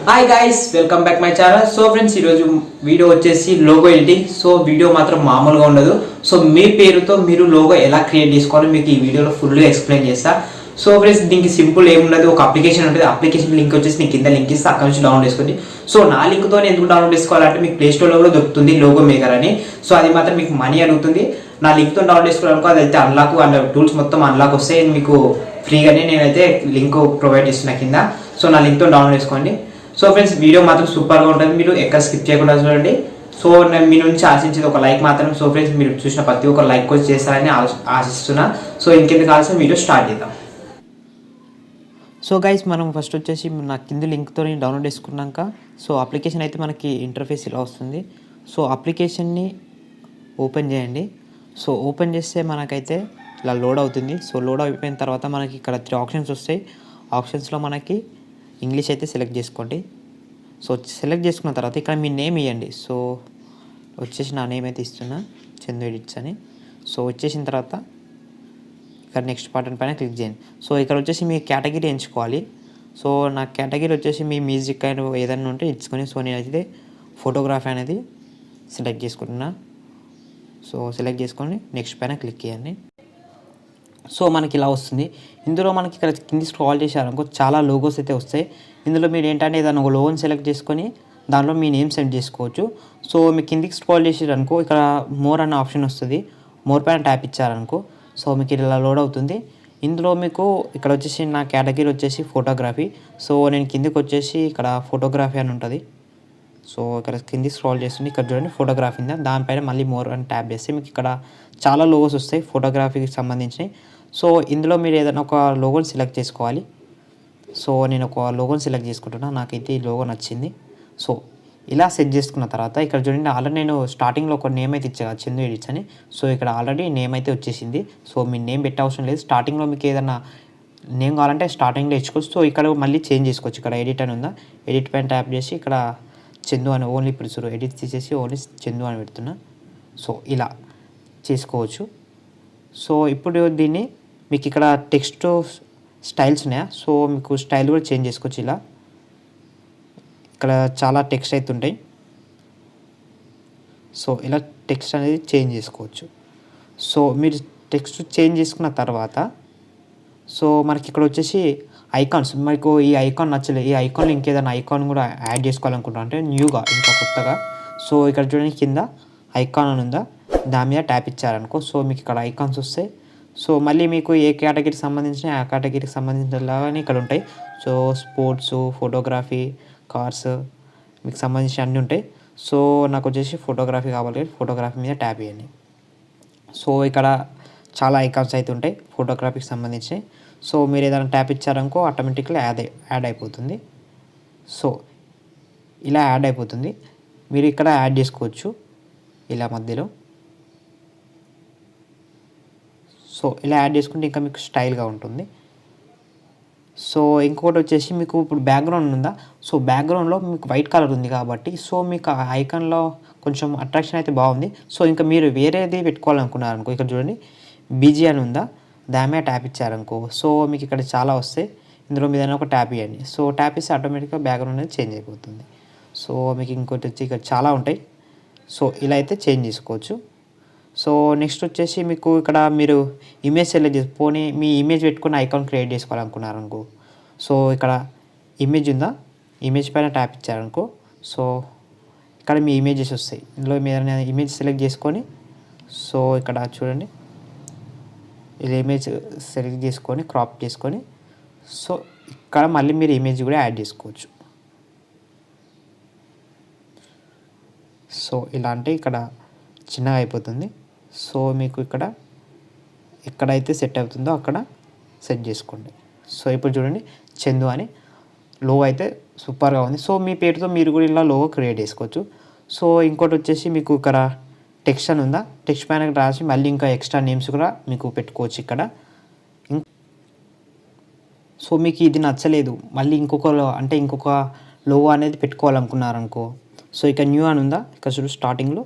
Hi guys, welcome back my channel. So friends, ఈరోజు video వచ్చేసి logo editing. So video మాత్రం మామూలుగా ఉండదు. సో మీ పేరుతో మీరు లోగో ఎలా క్రియేట్ చేసుకోవాలో మీకు ఈ వీడియోలో ఫుల్గా ఎక్స్ప్లెయిన్ చేస్తా. సో ఫ్రెండ్స్, దీనికి సింపుల్ ఏమున్నది, ఒక అప్లికేషన్ ఉంటుంది. అప్లికేషన్ లింక్ వచ్చేసి నేను కింద లింక్ ఇస్తే అక్కడ నుంచి డౌన్లోడ్ చేసుకోండి. సో నా లింక్తో ఎందుకు డౌన్లోడ్ చేసుకోవాలంటే మీకు ప్లే స్టోర్లో కూడా దొరుకుతుంది లోగో మేకర్ అని. సో అది మాత్రం మీకు మనీ అడుగుతుంది. నా లింక్తో డౌన్లోడ్ చేసుకోవాలనుకో అదైతే అన్లాక్ అండ్ టూల్స్ మొత్తం అన్లాక్ వస్తాయి. మీకు ఫ్రీగానే నేనైతే లింక్ ప్రొవైడ్ చేస్తున్నా కింద. సో నా లింక్తో డౌన్లోడ్ చేసుకోండి. సో ఫ్రెండ్స్, వీడియో మాత్రం సూపర్గా ఉంటుంది. మీరు ఎక్కడ స్కిప్ చేయకుండా చూడండి. సో నేను మీ నుంచి ఆశించేది ఒక లైక్ మాత్రం. సో ఫ్రెండ్స్, మీరు చూసిన ప్రతి ఒక్క లైక్ వచ్చి చేస్తారని ఆశిస్తున్నా. సో ఇంకెందుకు కావాల్సిన వీడియో స్టార్ట్ చేద్దాం. సో గైస్, మనం ఫస్ట్ వచ్చేసి నా కింద లింక్తో డౌన్లోడ్ చేసుకున్నాక సో అప్లికేషన్ అయితే మనకి ఇంటర్ఫేస్ ఇలా వస్తుంది. సో అప్లికేషన్ని ఓపెన్ చేయండి. సో ఓపెన్ చేస్తే మనకైతే ఇలా లోడ్ అవుతుంది. సో లోడ్ అయిపోయిన తర్వాత మనకి ఇక్కడ 3 ఆప్షన్స్ వస్తాయి. ఆప్షన్స్లో మనకి ఇంగ్లీష్ అయితే సెలెక్ట్ చేసుకోండి. సో సెలెక్ట్ చేసుకున్న తర్వాత ఇక్కడ మీ నేమ్ ఇవ్వండి. సో వచ్చేసి నా నేమ్ అయితే ఇస్తున్నా, చందు ఎడిట్స్ అని. సో వచ్చేసిన తర్వాత ఇక్కడ నెక్స్ట్ బటన్ పైన క్లిక్ చేయండి. సో ఇక్కడ వచ్చేసి మీ కేటగిరీ ఎంచుకోవాలి. సో నా కేటగిరీ వచ్చేసి మీ మ్యూజిక్ అయిన ఏదైనా ఉంటే ఇచ్చుకొని, సో నేనైతే ఫోటోగ్రఫీ అనేది సెలెక్ట్ చేసుకుంటున్నా. సో సెలెక్ట్ చేసుకొని నెక్స్ట్ పైన క్లిక్ చేయండి. సో మనకి ఇలా వస్తుంది. ఇందులో మనకి ఇక్కడ కింది స్క్రాల్ చేశారనుకో చాలా లోగోస్ అయితే వస్తాయి. ఇందులో మీరు ఏంటంటే ఏదైనా ఒక లోగోని సెలెక్ట్ చేసుకొని దానిలో మీ నేమ్ సెట్ చేసుకోవచ్చు. సో మీకు కిందికి స్క్రాల్ చేసారనుకో ఇక్కడ మోర్ అనే ఆప్షన్ వస్తుంది. మోర్ పైన ట్యాప్ ఇచ్చారనుకో సో మీకు ఇలా లోడ్ అవుతుంది. ఇందులో మీకు ఇక్కడ వచ్చేసి నా కేటగిరీ వచ్చేసి ఫోటోగ్రఫీ. సో నేను కిందికి వచ్చేసి ఇక్కడ ఫోటోగ్రఫీ అని ఉంటుంది. సో ఇక్కడ కింది స్క్రాల్ చేస్తుంది. ఇక్కడ చూడండి ఫోటోగ్రఫీ ఉందా, దానిపైన మళ్ళీ మోర్ అని ట్యాప్ చేస్తే మీకు ఇక్కడ చాలా లోగోస్ వస్తాయి ఫోటోగ్రఫీకి సంబంధించినవి. సో ఇందులో మీరు ఏదైనా ఒక లోగోని సెలెక్ట్ చేసుకోవాలి. సో నేను ఒక లోగోని సెలెక్ట్ చేసుకుంటున్నా. నాకైతే ఈ లోగో నచ్చింది. సో ఇలా సెట్ చేసుకున్న తర్వాత ఇక్కడ చూడండి ఆల్రెడీ నేను స్టార్టింగ్లో ఒక నేమ్ అయితే ఇచ్చా, చందు ఎడిట్స్ అని. సో ఇక్కడ ఆల్రెడీ నేమ్ అయితే వచ్చేసింది. సో మీ నేమ్ పెట్టే అవసరం లేదు. స్టార్టింగ్లో మీకు ఏదైనా నేమ్ కావాలంటే స్టార్టింగ్లో ఇచ్చుకోవచ్చు. సో ఇక్కడ మళ్ళీ చేంజ్ చేసుకోవచ్చు. ఇక్కడ ఎడిట్ అని ఉందా, ఎడిట్ పైన ట్యాప్ చేసి ఇక్కడ చందు అని ఓన్లీ ఇప్పుడు ఎడిట్ తీసేసి ఓన్లీ చందు అని పెడుతున్నా. సో ఇలా చేసుకోవచ్చు. సో ఇప్పుడు దీన్ని మీకు ఇక్కడ టెక్స్ట్ స్టైల్స్ ఉన్నాయా, సో మీకు స్టైల్ కూడా చేంజ్ చేసుకోవచ్చు. ఇలా ఇక్కడ చాలా టెక్స్ట్ అయితే ఉంటాయి. సో ఇలా టెక్స్ట్ అనేది చేంజ్ చేసుకోవచ్చు. సో మీరు టెక్స్ట్ చేంజ్ చేసుకున్న తర్వాత సో మనకి ఇక్కడ వచ్చేసి ఐకాన్స్, మీకు ఈ ఐకాన్ నచ్చలేదు, ఈ ఐకాన్లో ఇంకేదైనా ఐకాన్ కూడా యాడ్ చేసుకోవాలనుకుంటున్నా అంటే న్యూగా ఇంకా కొత్తగా. సో ఇక్కడ చూడండి కింద ఐకాన్ అని ఉందా, దాని మీద ట్యాప్ ఇచ్చారనుకో సో మీకు ఇక్కడ ఐకాన్స్ వస్తాయి. సో మళ్ళీ మీకు ఏ కేటగిరీకి సంబంధించిన ఆ కేటగిరీకి సంబంధించినలాగానే ఇక్కడ ఉంటాయి. సో స్పోర్ట్స్, ఫోటోగ్రఫీ, కార్స్ మీకు సంబంధించిన అన్నీ ఉంటాయి. సో నాకు వచ్చేసి ఫోటోగ్రఫీ కావాలి, ఫోటోగ్రఫీ మీద ట్యాప్ చేయండి. సో ఇక్కడ చాలా ఐకాన్స్ అయితే ఉంటాయి ఫోటోగ్రఫీకి సంబంధించి. సో మీరు ఏదైనా ట్యాప్ ఇచ్చారనుకో ఆటోమేటిక్గా యాడ్ అయిపోతుంది. సో ఇలా యాడ్ అయిపోతుంది. మీరు ఇక్కడ యాడ్ చేసుకోవచ్చు ఇలా మధ్యలో. సో ఇలా యాడ్ చేసుకుంటే ఇంకా మీకు స్టైల్గా ఉంటుంది. సో ఇంకొకటి వచ్చేసి మీకు ఇప్పుడు బ్యాక్గ్రౌండ్ ఉందా, సో బ్యాక్గ్రౌండ్లో మీకు వైట్ కలర్ ఉంది కాబట్టి సో మీకు ఆ ఐకాన్లో కొంచెం అట్రాక్షన్ అయితే బాగుంది. సో ఇంకా మీరు వేరేది పెట్టుకోవాలనుకున్నారనుకో ఇక్కడ చూడండి బీజీ అని ఉందా, దాని మీద ట్యాప్ ఇచ్చారనుకో సో మీకు ఇక్కడ చాలా వస్తాయి. ఇందులో మీద ఒక ట్యాప్ ఇవ్వండి. సో ట్యాప్ ఇస్తే ఆటోమేటిక్గా బ్యాక్గ్రౌండ్ అనేది చేంజ్ అయిపోతుంది. సో మీకు ఇంకోటి వచ్చి ఇక్కడ చాలా ఉంటాయి. సో ఇలా అయితే చేంజ్ చేసుకోవచ్చు. సో నెక్స్ట్ వచ్చేసి మీకు ఇక్కడ మీరు ఇమేజ్ సెలెక్ట్ చేసి పోనీ మీ ఇమేజ్ పెట్టుకుని ఐకాన్ క్రియేట్ చేసుకోవాలనుకున్నారనుకో సో ఇక్కడ ఇమేజ్ ఉందా, ఇమేజ్ పైన ట్యాప్ ఇచ్చారనుకో సో ఇక్కడ మీ ఇమేజెస్ వస్తాయి. ఇందులో మీరు ఇమేజ్ సెలెక్ట్ చేసుకొని సో ఇక్కడ చూడండి ఇలా ఇమేజ్ సెలెక్ట్ చేసుకొని క్రాప్ చేసుకొని సో ఇక్కడ మళ్ళీ మీరు ఇమేజ్ కూడా యాడ్ చేసుకోవచ్చు. సో ఇలా అంటే ఇక్కడ చిన్నగా అయిపోతుంది. సో మీకు ఇక్కడ ఎక్కడైతే సెట్ అవుతుందో అక్కడ సెట్ చేసుకోండి. సో ఇప్పుడు చూడండి చందు అని లోగో అయితే సూపర్గా ఉంది. సో మీ పేరుతో మీరు కూడా ఇలా లోగో క్రియేట్ చేసుకోవచ్చు. సో ఇంకోటి వచ్చేసి మీకు ఇక్కడ టెక్స్ట్ అని ఉందా, టెక్స్ట్ పైన రాసి మళ్ళీ ఇంకా ఎక్స్ట్రా నేమ్స్ కూడా మీకు పెట్టుకోవచ్చు ఇక్కడ. సో మీకు ఇది నచ్చలేదు మళ్ళీ ఇంకొక లోగో అనేది పెట్టుకోవాలనుకున్నారనుకో సో ఇక్కడ న్యూ అని ఉందా, ఇక్కడ చూడు స్టార్టింగ్లో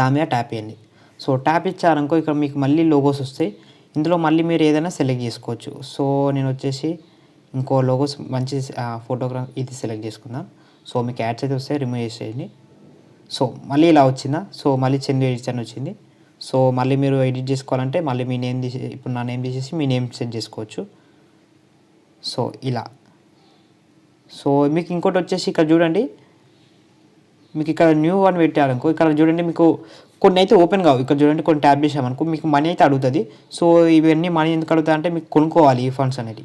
దాని మీద ట్యాప్ చేయండి. సో ట్యాప్ ఇచ్చారనుకో ఇక్కడ మీకు మళ్ళీ లోగోస్ వస్తాయి. ఇందులో మళ్ళీ మీరు ఏదైనా సెలెక్ట్ చేసుకోవచ్చు. సో నేను వచ్చేసి ఇంకో లోగోస్ మంచి ఫోటోగ్రాఫ్ ఇది సెలెక్ట్ చేసుకుందాం. సో మీకు యాడ్స్ అయితే వస్తాయి, రిమూవ్ చేసేయండి. సో మళ్ళీ ఇలా వచ్చిందా, సో మళ్ళీ చందు ఎడిట్స్ అని వచ్చింది. సో మళ్ళీ మీరు ఎడిట్ చేసుకోవాలంటే మళ్ళీ మీ నేమ్ ఇప్పుడు నా నేమ్ తీసేసి మీ నేమ్ సెట్ చేసుకోవచ్చు. సో ఇలా. సో మీకు ఇంకోటి వచ్చేసి ఇక్కడ చూడండి, మీకు ఇక్కడ న్యూ వన్ పెట్టారనుకో, ఇక్కడ చూడండి మీకు కొన్ని అయితే ఓపెన్ కావు. ఇక్కడ చూడండి కొన్ని ట్యాప్ చేసామనుకో మీకు మనీ అయితే అడుగుతుంది. సో ఇవన్నీ మనీ ఎందుకు అడుగుతుంది అంటే మీకు కొనుక్కోవాలి ఈ ఫండ్స్ అనేవి.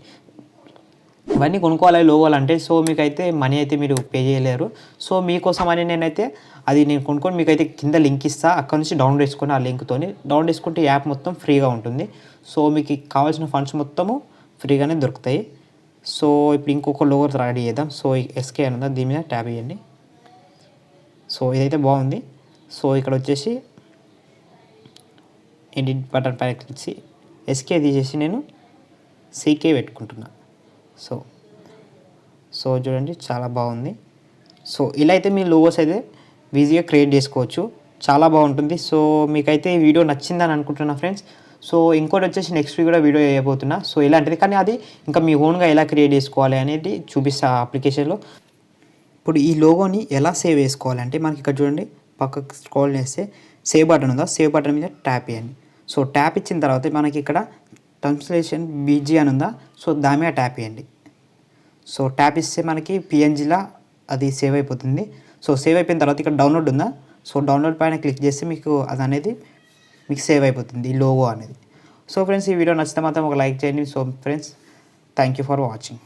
ఇవన్నీ కొనుక్కోవాలి లోగోలంటే. సో మీకైతే మనీ అయితే మీరు పే చేయలేరు. సో మీకోసం అని నేనైతే అది నేను కొనుక్కొని మీకైతే కింద లింక్ ఇస్తా, అక్కడ నుంచి డౌన్లోడ్ చేసుకొని ఆ లింక్తో డౌన్లోడ్ చేసుకుంటే యాప్ మొత్తం ఫ్రీగా ఉంటుంది. సో మీకు కావాల్సిన ఫండ్స్ మొత్తము ఫ్రీగానే దొరుకుతాయి. సో ఇప్పుడు ఇంకొక లోగో రెడీ చేద్దాం. సో ఎస్కే అని ఉందా, దీని మీద ట్యాప్ చేయండి. సో ఇదైతే బాగుంది. సో ఇక్కడ వచ్చేసి ఎడిట్ బటన్ పైన క్లిక్ చేసి ఎస్కే తీసేసి నేను సీకే పెట్టుకుంటున్నా. సో చూడండి చాలా బాగుంది. సో ఇలా అయితే మీ లోగోస్ అయితే ఈజీగా క్రియేట్ చేసుకోవచ్చు, చాలా బాగుంటుంది. సో మీకైతే ఈ వీడియో నచ్చిందని అనుకుంటున్నా ఫ్రెండ్స్. సో ఇంకోటి వచ్చేసి నెక్స్ట్ వీక్ కూడా వీడియో చేయబోతున్నా. సో ఇలాంటిది, కానీ అది ఇంకా మీ ఓన్గా ఎలా క్రియేట్ చేసుకోవాలి అనేది చూపిస్తా అప్లికేషన్లో. ఇప్పుడు ఈ లోగోని ఎలా సేవ్ చేసుకోవాలంటే మనకి ఇక్కడ చూడండి పక్కకు స్క్రోల్ చేస్తే సేవ్ బటన్ ఉందా, సేవ్ బటన్ మీద ట్యాప్ చేయండి. సో ట్యాప్ ఇచ్చిన తర్వాత మనకి ఇక్కడ ట్రాన్స్లేషన్ బీజీ అని ఉందా, సో దాని మీద ట్యాప్ చేయండి. సో ట్యాప్ ఇస్తే మనకి పిఎన్జీలా అది సేవ్ అయిపోతుంది. సో సేవ్ అయిపోయిన తర్వాత ఇక్కడ డౌన్లోడ్ ఉందా, సో డౌన్లోడ్ పైన క్లిక్ చేస్తే మీకు అది అనేది మీకు సేవ్ అయిపోతుంది ఈ లోగో అనేది. సో ఫ్రెండ్స్ ఈ వీడియో నచ్చితే మాత్రం ఒక లైక్ చేయండి. So friends thank you for watching.